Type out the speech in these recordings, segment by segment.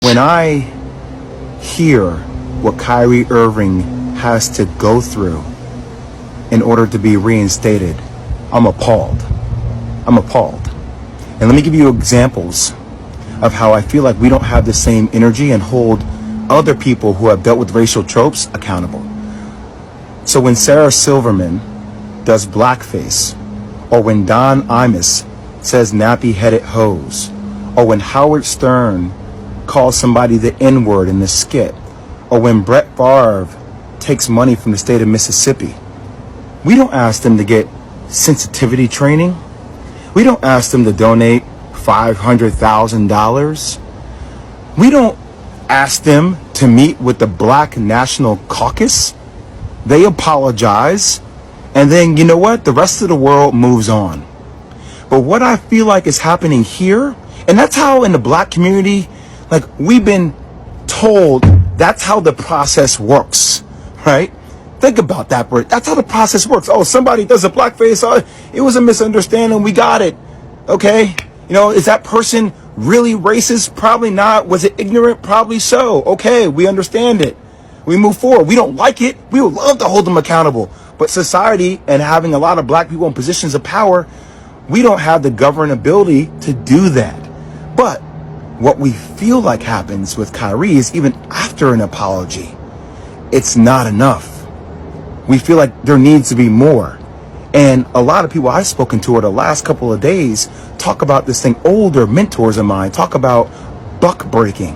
When I hear what Kyrie Irving has to go through in order to be reinstated, I'm appalled. I'm appalled. And let me give you examples of how I feel like we don't have the same energy and hold other people who have dealt with racial tropes accountable. So when Sarah Silverman does blackface, or when Don Imus says nappy-headed hose, or when Howard Stern calls somebody the N-word in the skit, or when Brett Favre takes money from the state of Mississippi, we don't ask them to get sensitivity training. We don't ask them to donate $500,000. We don't ask them to meet with the Black National Caucus. They apologize, and then you know what? The rest of the world moves on. But what I feel like is happening here, and that's how in the black community, like we've been told that's how the process works, right? Think about that, Bert. That's how the process works. Oh, somebody does a blackface. Oh, it was a misunderstanding. We got it. Okay. You know, is that person really racist? Probably not. Was it ignorant? Probably so. Okay. We understand it. We move forward. We don't like it. We would love to hold them accountable. But society and having a lot of black people in positions of power, we don't have the governability to do that. But what we feel like happens with Kyrie is even after an apology, it's not enough. We feel like there needs to be more. And a lot of people I've spoken to over the last couple of days talk about this thing. Older mentors of mine talk about buck breaking.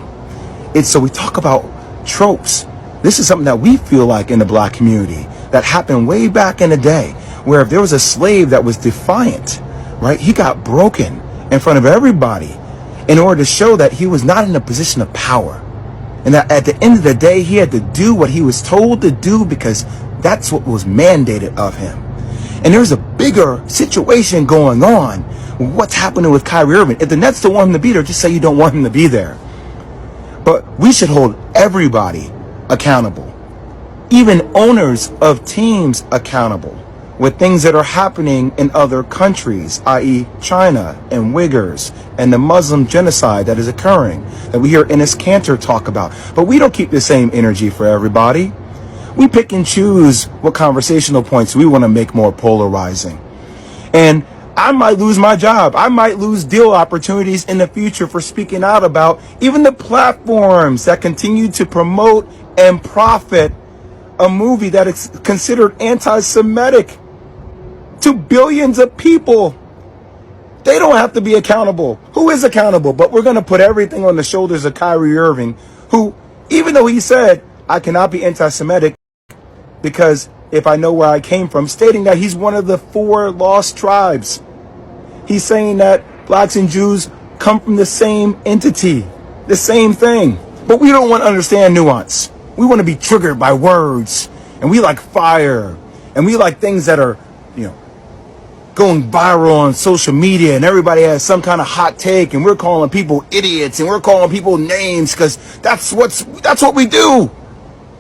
So we talk about tropes. This is something that we feel like in the black community that happened way back in the day, where if there was a slave that was defiant, right, he got broken in front of everybody in order to show that he was not in a position of power. And that at the end of the day, he had to do what he was told to do because that's what was mandated of him. And there's a bigger situation going on. What's happening with Kyrie Irving? If the Nets don't want him to be there, just say you don't want him to be there. But we should hold everybody accountable, even owners of teams accountable, with things that are happening in other countries, i.e. China and Uyghurs and the Muslim genocide that is occurring, that we hear Enes Kanter talk about. But we don't keep the same energy for everybody. We pick and choose what conversational points we want to make more polarizing. And I might lose my job. I might lose deal opportunities in the future for speaking out about even the platforms that continue to promote and profit a movie that is considered anti-Semitic to billions of people. They don't have to be accountable. Who is accountable? But we're going to put everything on the shoulders of Kyrie Irving, who, even though he said, I cannot be anti-Semitic because if I know where I came from, stating that he's one of the 4 lost tribes. He's saying that blacks and Jews come from the same entity, the same thing. But we don't want to understand nuance. We want to be triggered by words, and we like fire, and we like things that are, you know, going viral on social media, and everybody has some kind of hot take, and we're calling people idiots, and we're calling people names because that's what we do.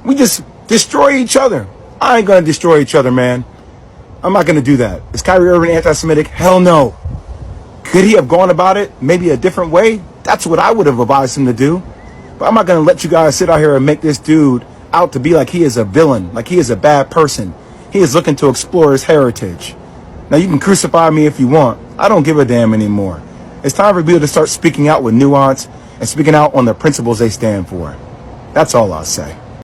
We just destroy each other. I ain't gonna destroy each other, man. I'm not gonna do that. Is Kyrie Irving anti-Semitic? Hell no. Could he have gone about it maybe a different way? That's what I would have advised him to do. But I'm not gonna let you guys sit out here and make this dude out to be like he is a villain, like he is a bad person. He is looking to explore his heritage. Now you can crucify me if you want. I don't give a damn anymore. It's time for people to start speaking out with nuance and speaking out on the principles they stand for. That's all I'll say.